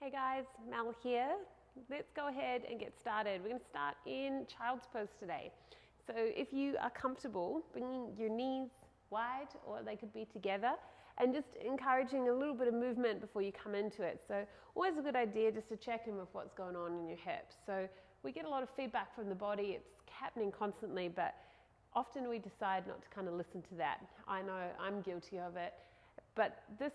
Hey guys, Mel here. Let's go ahead and get started. We're going to start in child's pose today. So if you are comfortable, bringing your knees wide, or they could be together, and just encouraging a little bit of movement before you come into it. So always a good idea just to check in with what's going on in your hips. So we get a lot of feedback from the body. It's happening constantly, but often we decide not to kind of listen to that. I know I'm guilty of it, but this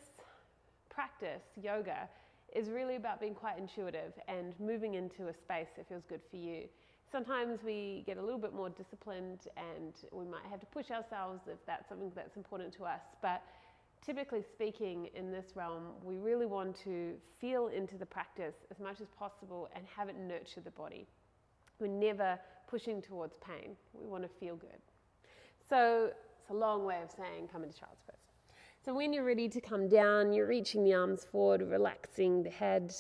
practice, yoga, is really about being quite intuitive and moving into a space that feels good for you. Sometimes we get a little bit more disciplined and we might have to push ourselves if that's something that's important to us. But typically speaking, in this realm, we really want to feel into the practice as much as possible and have it nurture the body. We're never pushing towards pain. We want to feel good. So it's a long way of saying come into child's pose. So when you're ready to come down, you're reaching the arms forward, relaxing the head.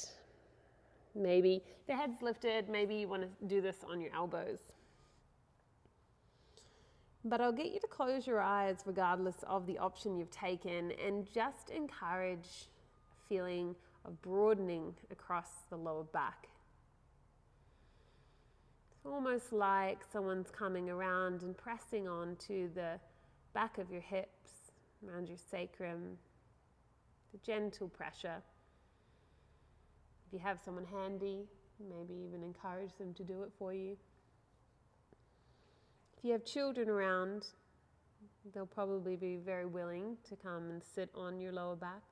Maybe the head's lifted, maybe you want to do this on your elbows. But I'll get you to close your eyes regardless of the option you've taken and just encourage a feeling of broadening across the lower back. It's almost like someone's coming around and pressing onto the back of your hips, around your sacrum, the gentle pressure. If you have someone handy, maybe even encourage them to do it for you. If you have children around, they'll probably be very willing to come and sit on your lower back,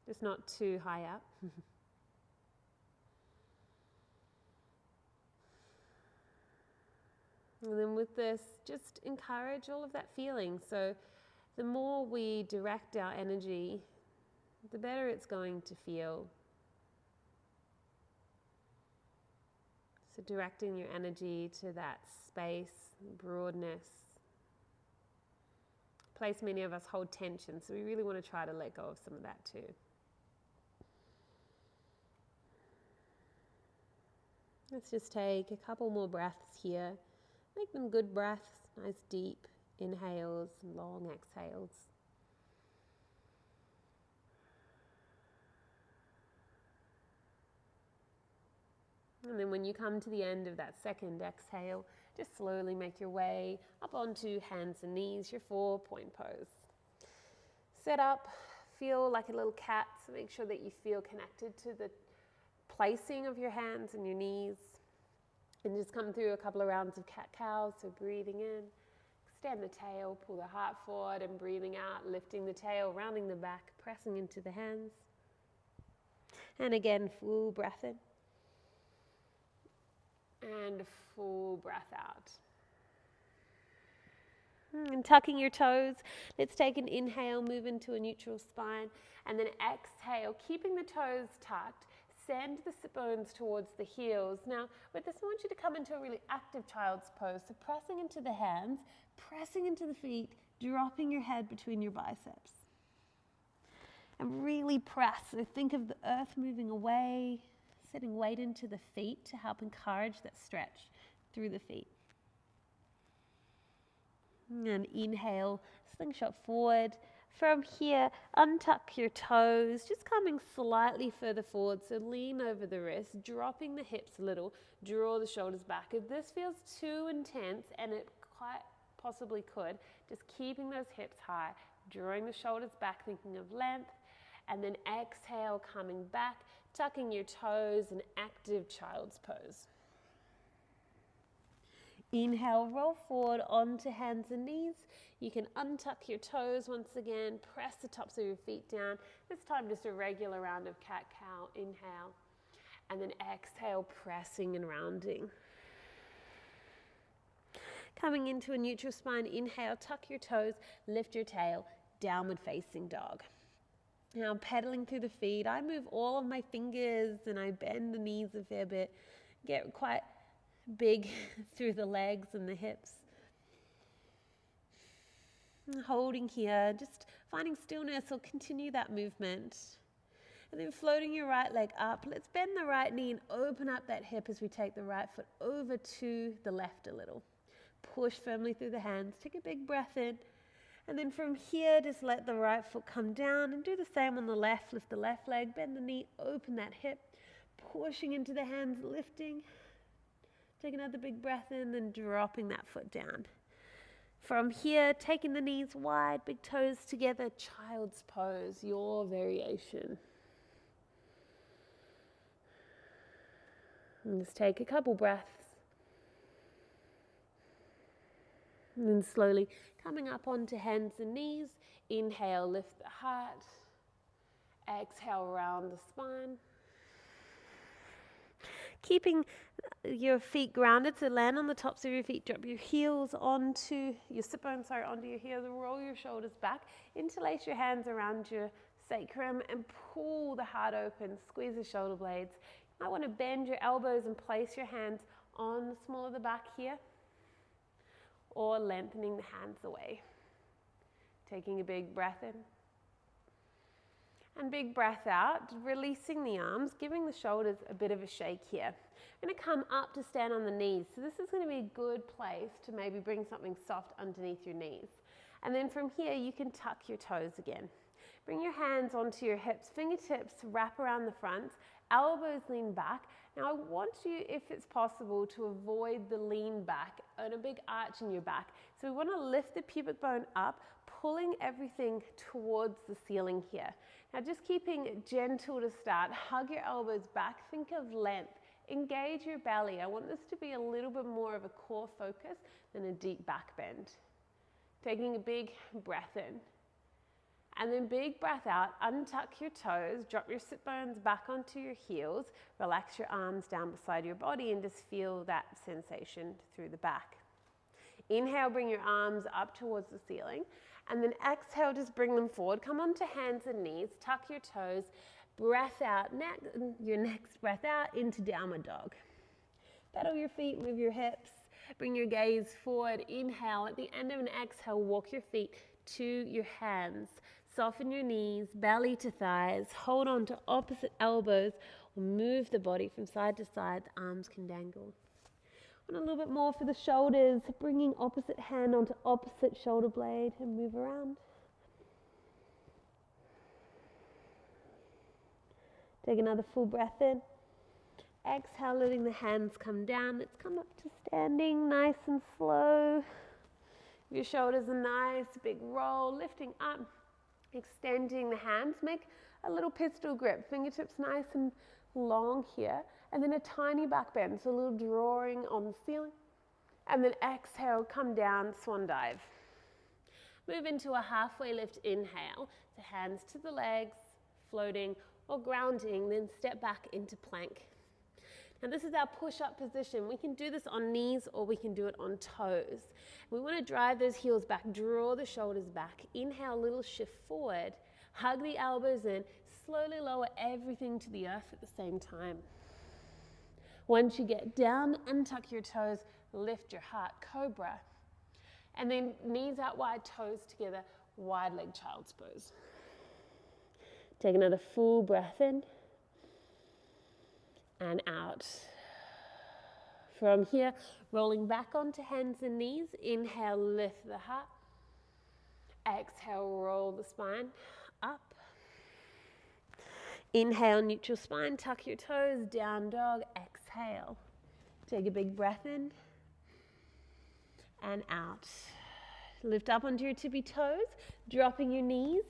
just not too high up. And then with this, just encourage all of that feeling. So the more we direct our energy, the better it's going to feel. So directing your energy to that space, broadness. Place many of us hold tension, so we really want to try to let go of some of that too. Let's just take a couple more breaths here. Make them good breaths, nice deep inhales and long exhales. And then when you come to the end of that second exhale, just slowly make your way up onto hands and knees, your 4-point pose. Set up, feel like a little cat, so make sure that you feel connected to the placing of your hands and your knees. And just come through a couple of rounds of cat-cow, so breathing in. Extend the tail, pull the heart forward and breathing out, lifting the tail, rounding the back, pressing into the hands. And again, full breath in. And full breath out. And tucking your toes, let's take an inhale, move into a neutral spine, and then exhale, keeping the toes tucked. Send the sit bones towards the heels. Now, with this, I want you to come into a really active child's pose. So pressing into the hands, pressing into the feet, dropping your head between your biceps. And really press. So think of the earth moving away, setting weight into the feet to help encourage that stretch through the feet. And inhale, slingshot forward. From here, untuck your toes, just coming slightly further forward, so lean over the wrist, dropping the hips a little, draw the shoulders back. If this feels too intense, and it quite possibly could, just keeping those hips high, drawing the shoulders back, thinking of length, and then exhale, coming back, tucking your toes, an active child's pose. Inhale, roll forward onto hands and knees. You can untuck your toes once again, press the tops of your feet down. This time just a regular round of cat-cow. Inhale, and then exhale, pressing and rounding. Coming into a neutral spine, inhale, tuck your toes, lift your tail, downward facing dog. Now pedaling through the feet, I move all of my fingers and I bend the knees a fair bit, get quite big through the legs and the hips. And holding here, just finding stillness, or continue that movement. And then floating your right leg up. Let's bend the right knee and open up that hip as we take the right foot over to the left a little. Push firmly through the hands. Take a big breath in. And then from here, just let the right foot come down and do the same on the left. Lift the left leg, bend the knee, open that hip, pushing into the hands, lifting. Take another big breath in, then dropping that foot down. From here, taking the knees wide, big toes together, child's pose, your variation. And just take a couple breaths. And then slowly coming up onto hands and knees. Inhale, lift the heart. Exhale, round the spine. Keeping your feet grounded, so land on the tops of your feet, drop your heels onto your sit bones, onto your heels, roll your shoulders back, interlace your hands around your sacrum and pull the heart open, squeeze the shoulder blades. You might want to bend your elbows and place your hands on the small of the back here, or lengthening the hands away. Taking a big breath in. And big breath out, releasing the arms, giving the shoulders a bit of a shake here. I'm going to come up to stand on the knees. So this is going to be a good place to maybe bring something soft underneath your knees. And then from here, you can tuck your toes again. Bring your hands onto your hips, fingertips wrap around the front, elbows lean back. Now I want you, if it's possible, to avoid the lean back and a big arch in your back. So we want to lift the pubic bone up, pulling everything towards the ceiling here. Now just keeping it gentle to start, hug your elbows back, think of length, engage your belly. I want this to be a little bit more of a core focus than a deep back bend. Taking a big breath in. And then big breath out, untuck your toes, drop your sit bones back onto your heels, relax your arms down beside your body and just feel that sensation through the back. Inhale, bring your arms up towards the ceiling. And then exhale, just bring them forward. Come onto hands and knees, tuck your toes, breath out, your next breath out into downward dog. Pedal your feet, move your hips, bring your gaze forward. Inhale, at the end of an exhale, walk your feet to your hands. Soften your knees, belly to thighs, hold on to opposite elbows, or move the body from side to side, the arms can dangle. And a little bit more for the shoulders, bringing opposite hand onto opposite shoulder blade and move around. Take another full breath in. Exhale, letting the hands come down. Let's come up to standing, nice and slow. Your shoulders are nice, big roll, lifting up, extending the hands. Make a little pistol grip, fingertips nice and long here. And then a tiny back bend, so a little drawing on the ceiling. And then exhale, come down, swan dive. Move into a halfway lift, inhale. So hands to the legs, floating or grounding, then step back into plank. Now this is our push-up position. We can do this on knees or we can do it on toes. We want to drive those heels back, draw the shoulders back. Inhale, a little shift forward. Hug the elbows in. Slowly lower everything to the earth at the same time. Once you get down, untuck your toes, lift your heart, cobra. And then knees out wide, toes together, wide leg child's pose. Take another full breath in and out. From here, rolling back onto hands and knees. Inhale, lift the heart. Exhale, roll the spine up. Inhale, neutral spine, tuck your toes, down dog, exhale. Take a big breath in and out. Lift up onto your tippy toes, dropping your knees,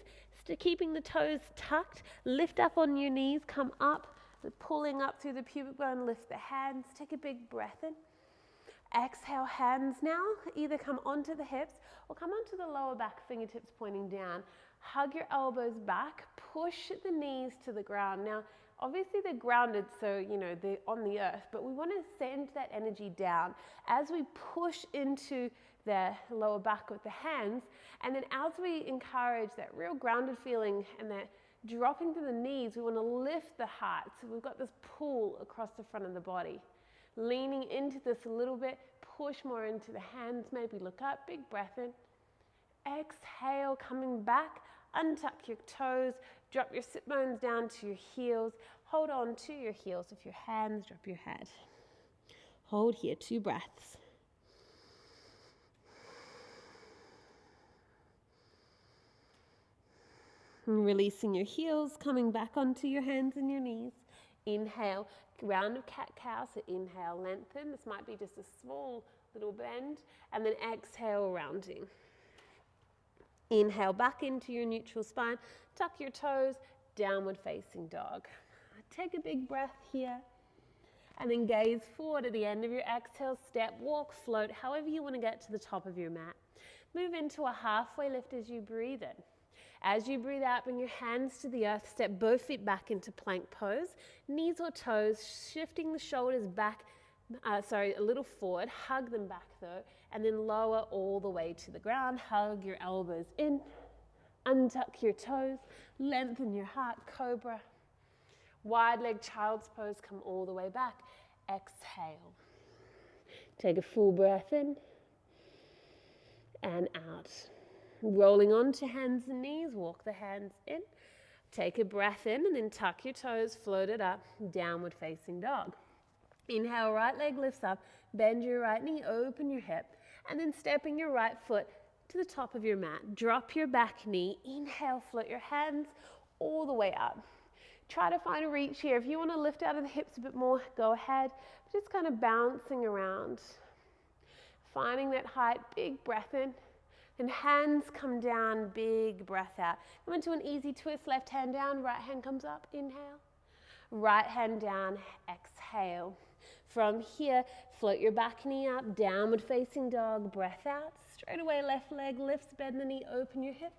keeping the toes tucked. Lift up on your knees, come up, pulling up through the pubic bone, lift the hands, take a big breath in. Exhale, hands now, either come onto the hips or come onto the lower back, fingertips pointing down. Hug your elbows back, push the knees to the ground. Now, obviously they're grounded, so, they're on the earth, but we want to send that energy down as we push into the lower back with the hands, and then as we encourage that real grounded feeling and that dropping to the knees, we want to lift the heart. So we've got this pull across the front of the body. Leaning into this a little bit, push more into the hands, maybe look up, big breath in. Exhale, coming back, untuck your toes, drop your sit bones down to your heels, hold on to your heels with your hands, drop your head. Hold here, 2 breaths. Releasing your heels, coming back onto your hands and your knees. Inhale, round of cat-cow, so inhale, lengthen. This might be just a small little bend, and then exhale, rounding. Inhale back into your neutral spine, tuck your toes, downward facing dog. Take a big breath here, and then gaze forward at the end of your exhale, step, walk, float, however you want to get to the top of your mat. Move into a halfway lift as you breathe in. As you breathe out, bring your hands to the earth, step both feet back into plank pose, knees or toes, shifting the shoulders back, a little forward, hug them back though, and then lower all the way to the ground, hug your elbows in, untuck your toes, lengthen your heart, cobra. Wide leg child's pose, come all the way back, exhale. Take a full breath in and out. Rolling onto hands and knees, walk the hands in. Take a breath in and then tuck your toes, float it up, downward facing dog. Inhale, right leg lifts up, bend your right knee, open your hip, and then stepping your right foot to the top of your mat. Drop your back knee, inhale, float your hands all the way up. Try to find a reach here. If you want to lift out of the hips a bit more, go ahead. Just kind of bouncing around. Finding that height, big breath in. And hands come down, big breath out. Come into an easy twist, left hand down, right hand comes up, inhale. Right hand down, exhale. From here, float your back knee up, downward facing dog, breath out. Straight away, left leg lifts, bend the knee, open your hip.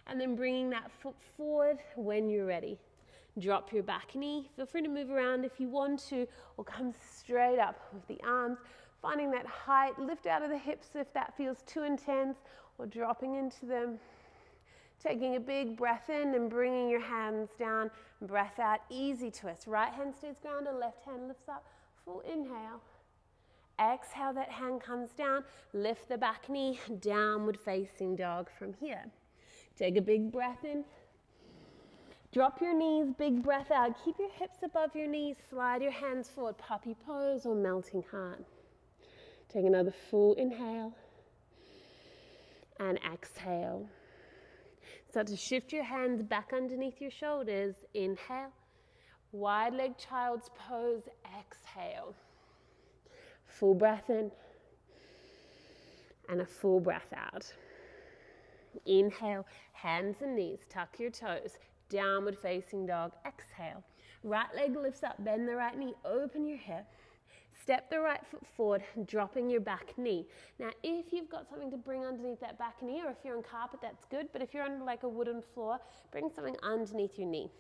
And then bringing that foot forward when you're ready. Drop your back knee. Feel free to move around if you want to, or come straight up with the arms. Finding that height, lift out of the hips if that feels too intense, or dropping into them. Taking a big breath in and bringing your hands down, breath out, easy twist. Right hand stays grounded, left hand lifts up, full inhale. Exhale, that hand comes down, lift the back knee, downward facing dog from here. Take a big breath in. Drop your knees, big breath out. Keep your hips above your knees, slide your hands forward, puppy pose or melting heart. Take another full inhale and exhale. Start to shift your hands back underneath your shoulders. Inhale, wide leg child's pose, exhale. Full breath in and a full breath out. Inhale, hands and knees, tuck your toes, downward facing dog, exhale. Right leg lifts up, bend the right knee, open your hip. Step the right foot forward, dropping your back knee. Now, if you've got something to bring underneath that back knee, or if you're on carpet, that's good, but if you're on like a wooden floor, bring something underneath your knee.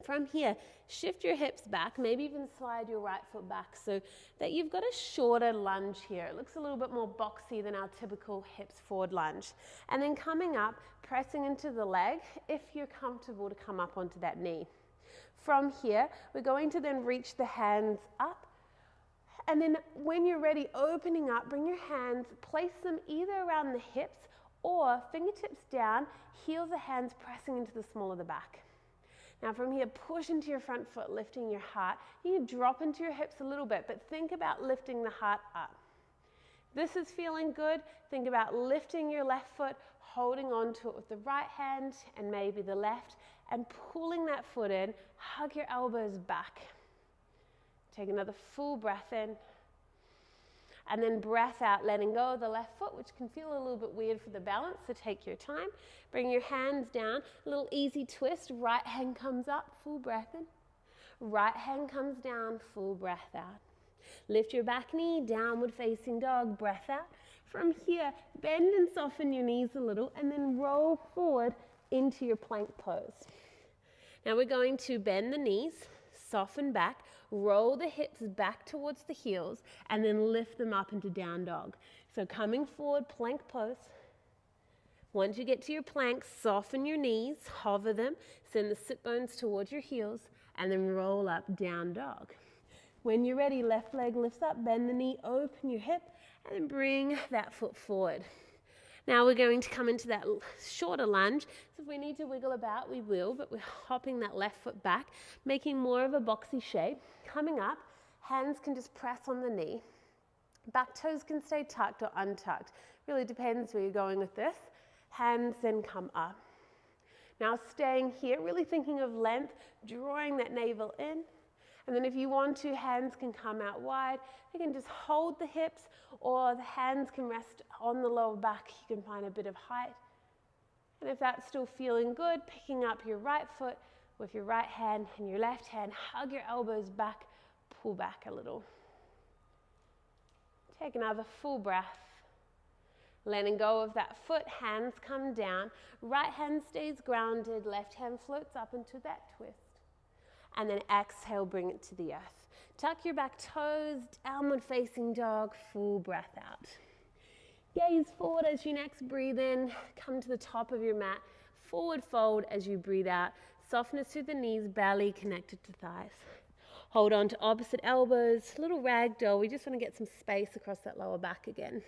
From here, shift your hips back, maybe even slide your right foot back so that you've got a shorter lunge here. It looks a little bit more boxy than our typical hips forward lunge. And then coming up, pressing into the leg if you're comfortable to come up onto that knee. From here, we're going to then reach the hands up. And then when you're ready, opening up, bring your hands, place them either around the hips or fingertips down, heels of hands pressing into the small of the back. Now from here, push into your front foot, lifting your heart. You can drop into your hips a little bit, but think about lifting the heart up. This is feeling good. Think about lifting your left foot, holding on to it with the right hand and maybe the left, and pulling that foot in. Hug your elbows back. Take another full breath in. And then breath out, letting go of the left foot, which can feel a little bit weird for the balance, so take your time. Bring your hands down, a little easy twist. Right hand comes up, full breath in. Right hand comes down, full breath out. Lift your back knee, downward facing dog, breath out. From here, bend and soften your knees a little, and then roll forward into your plank pose. Now we're going to bend the knees, soften back, roll the hips back towards the heels, and then lift them up into down dog. So coming forward, plank pose. Once you get to your plank, soften your knees, hover them, send the sit bones towards your heels, and then roll up, down dog. When you're ready, left leg lifts up, bend the knee, open your hip, and then bring that foot forward. Now we're going to come into that shorter lunge. So if we need to wiggle about, we will, but we're hopping that left foot back, making more of a boxy shape. Coming up, hands can just press on the knee. Back toes can stay tucked or untucked. Really depends where you're going with this. Hands then come up. Now staying here, really thinking of length, drawing that navel in. And then if you want to, hands can come out wide. You can just hold the hips, or the hands can rest on the lower back. You can find a bit of height. And if that's still feeling good, picking up your right foot with your right hand and your left hand, hug your elbows back, pull back a little. Take another full breath. Letting go of that foot, hands come down. Right hand stays grounded, left hand floats up into that twist. And then exhale, bring it to the earth. Tuck your back toes, downward facing dog, full breath out. Gaze forward as you next breathe in. Come to the top of your mat. Forward fold as you breathe out. Softness through the knees, belly connected to thighs. Hold on to opposite elbows, little ragdoll. We just want to get some space across that lower back again.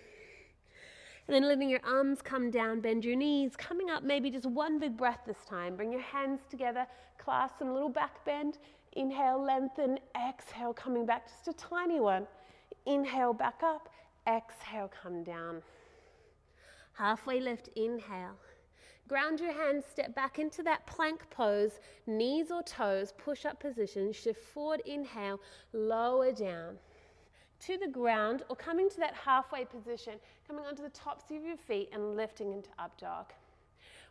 And then letting your arms come down, bend your knees, coming up, maybe just one big breath this time. Bring your hands together, clasp them, little back bend. Inhale, lengthen, exhale, coming back, just a tiny one. Inhale, back up, exhale, come down. Halfway lift, inhale. Ground your hands, step back into that plank pose, knees or toes, push-up position, shift forward, inhale, lower down to the ground, or coming to that halfway position, coming onto the tops of your feet and lifting into up dog.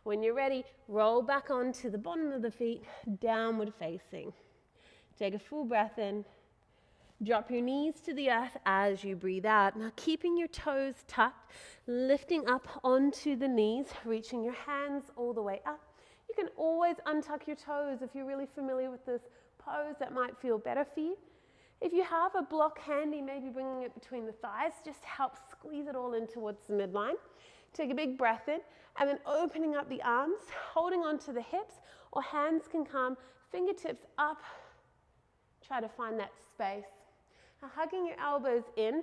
When you're ready, roll back onto the bottom of the feet, downward facing. Take a full breath in. Drop your knees to the earth as you breathe out. Now keeping your toes tucked, lifting up onto the knees, reaching your hands all the way up. You can always untuck your toes if you're really familiar with this pose. That might feel better for you. If you have a block handy, maybe bringing it between the thighs, just help squeeze it all in towards the midline. Take a big breath in, and then opening up the arms, holding onto the hips, or hands can come, fingertips up. Try to find that space. Now hugging your elbows in,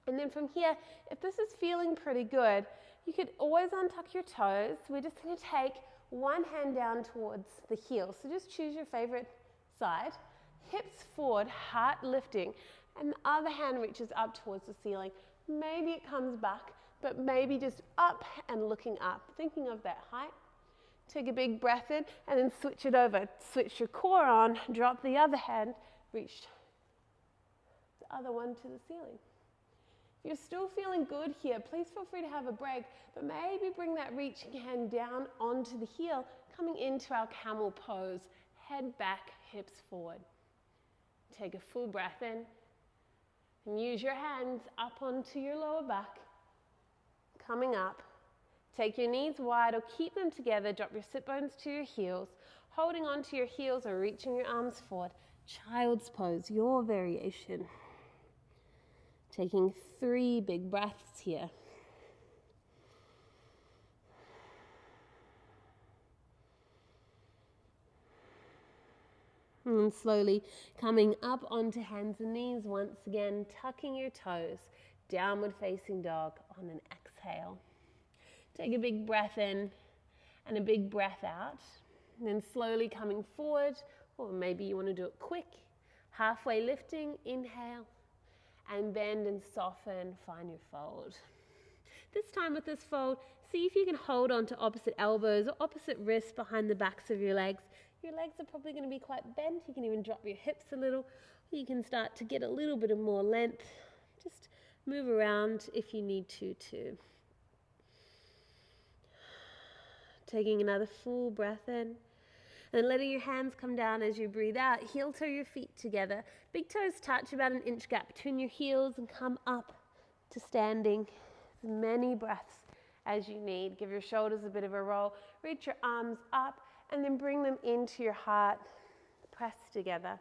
and then from here, if this is feeling pretty good, you could always untuck your toes. We're just going to take one hand down towards the heel. So just choose your favorite side. Hips forward, heart lifting, and the other hand reaches up towards the ceiling. Maybe it comes back, but maybe just up and looking up, thinking of that height. Take a big breath in, and then switch it over. Switch your core on, drop the other hand, reach the other one to the ceiling. If you're still feeling good here, please feel free to have a break, but maybe bring that reaching hand down onto the heel, coming into our camel pose. Head back, hips forward. Take a full breath in, and use your hands up onto your lower back. Coming up, take your knees wide or keep them together. Drop your sit bones to your heels, holding onto your heels or reaching your arms forward. Child's pose, your variation. Taking 3 big breaths here. And slowly coming up onto hands and knees once again, tucking your toes, downward facing dog on an exhale. Take a big breath in and a big breath out. And then slowly coming forward, or maybe you want to do it quick. Halfway lifting, inhale, and bend and soften, find your fold. This time with this fold, see if you can hold on to opposite elbows or opposite wrists behind the backs of your legs. Your legs are probably going to be quite bent. You can even drop your hips a little. You can start to get a little bit of more length. Just move around if you need to too. Taking another full breath in. And letting your hands come down as you breathe out. Heel toe your feet together. Big toes touch, about an inch gap between your heels, and come up to standing. As many breaths as you need. Give your shoulders a bit of a roll. Reach your arms up and then bring them into your heart. Press together.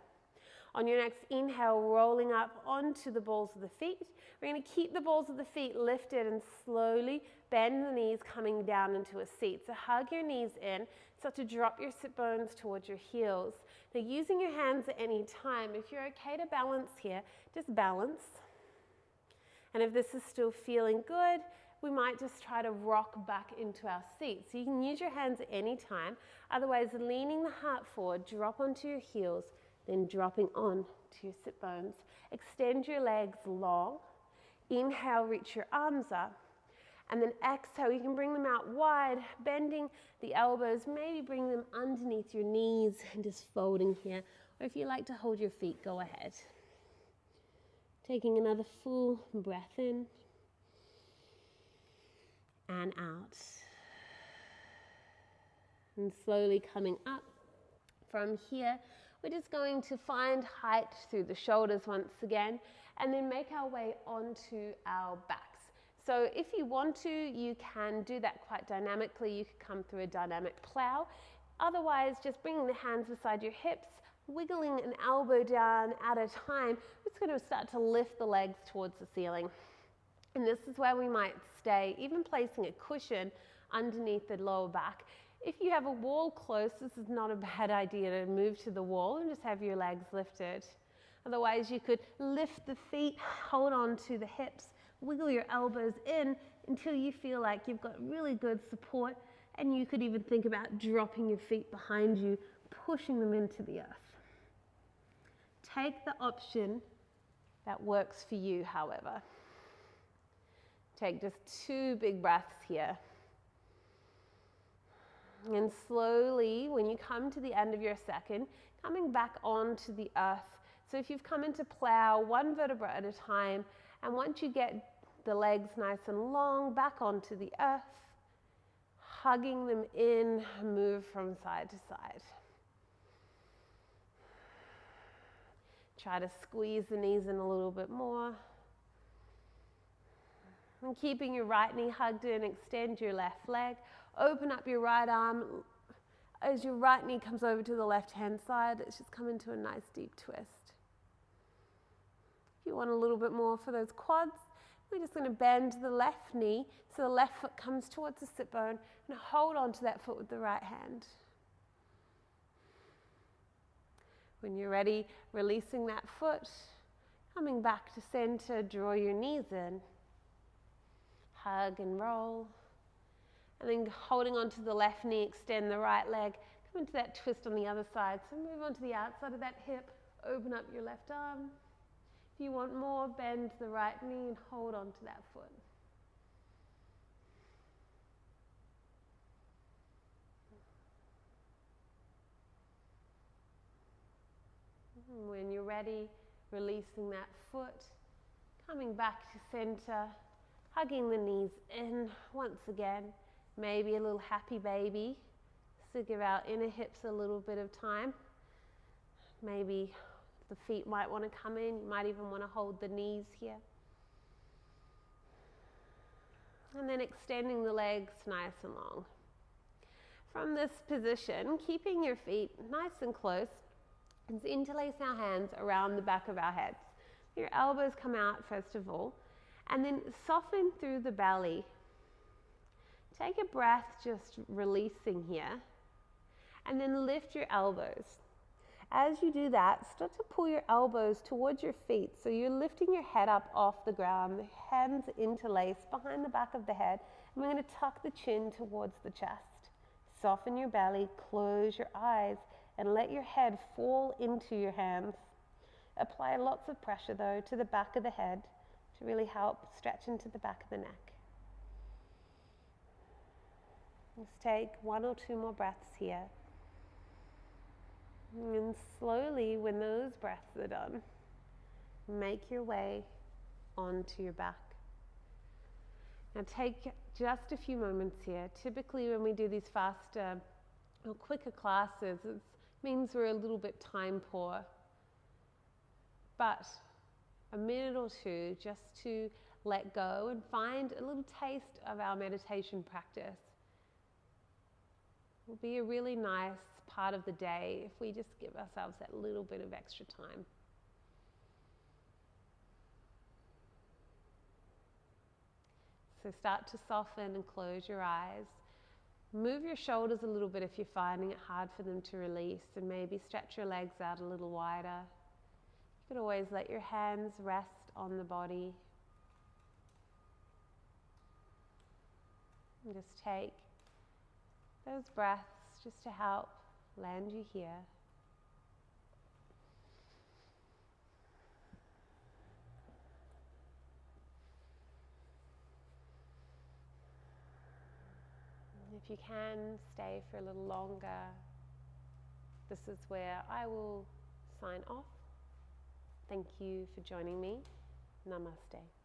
On your next inhale, rolling up onto the balls of the feet. We're going to keep the balls of the feet lifted and slowly bend the knees, coming down into a seat. So hug your knees in. Start to drop your sit bones towards your heels. Now using your hands at any time, if you're okay to balance here, just balance. And if this is still feeling good, we might just try to rock back into our seat. So you can use your hands at any time. Otherwise, leaning the heart forward, drop onto your heels, then dropping on to your sit bones. Extend your legs long. Inhale, reach your arms up. And then exhale, you can bring them out wide, bending the elbows, maybe bring them underneath your knees and just folding here. Or if you like to hold your feet, go ahead. Taking another full breath in and out. And slowly coming up from here, we're just going to find height through the shoulders once again, and then make our way onto our backs. So if you want to, you can do that quite dynamically. You could come through a dynamic plow. Otherwise, just bringing the hands beside your hips, wiggling an elbow down at a time. It's going to start to lift the legs towards the ceiling. And this is where we might stay, even placing a cushion underneath the lower back. If you have a wall close, this is not a bad idea to move to the wall and just have your legs lifted. Otherwise, you could lift the feet, hold on to the hips, wiggle your elbows in until you feel like you've got really good support, and you could even think about dropping your feet behind you, pushing them into the earth. Take the option that works for you, however. Take just 2 big breaths here. And slowly, when you come to the end of your second, coming back onto the earth. So if you've come into plow, 1 vertebra at a time, and once you get the legs nice and long, back onto the earth, hugging them in, move from side to side. Try to squeeze the knees in a little bit more. And keeping your right knee hugged in, extend your left leg. Open up your right arm. As your right knee comes over to the left-hand side, let's just come into a nice deep twist. If you want a little bit more for those quads, we're just going to bend the left knee so the left foot comes towards the sit bone, and hold on to that foot with the right hand. When you're ready, releasing that foot, coming back to center, draw your knees in. Hug and roll. And then holding onto the left knee, extend the right leg. Come into that twist on the other side. So move on to the outside of that hip. Open up your left arm. If you want more, bend the right knee and hold on to that foot. And when you're ready, releasing that foot. Coming back to center. Hugging the knees in once again. Maybe a little happy baby, so give our inner hips a little bit of time. Maybe the feet might want to come in. You might even want to hold the knees here. And then extending the legs nice and long. From this position, keeping your feet nice and close, let's interlace our hands around the back of our heads. Your elbows come out first of all, and then soften through the belly. Take a breath, just releasing here, and then lift your elbows. As you do that, start to pull your elbows towards your feet, so you're lifting your head up off the ground, the hands interlace behind the back of the head, and we're going to tuck the chin towards the chest. Soften your belly, close your eyes, and let your head fall into your hands. Apply lots of pressure, though, to the back of the head to really help stretch into the back of the neck. Just take 1 or 2 more breaths here. And slowly, when those breaths are done, make your way onto your back. Now take just a few moments here. Typically when we do these faster or quicker classes, it means we're a little bit time poor. But a minute or 2 just to let go and find a little taste of our meditation practice will be a really nice part of the day if we just give ourselves that little bit of extra time. So start to soften and close your eyes. Move your shoulders a little bit if you're finding it hard for them to release, and maybe stretch your legs out a little wider. You could always let your hands rest on the body. And just take those breaths just to help land you here. if you can, stay for a little longer. This is where I will sign off. Thank you for joining me. Namaste.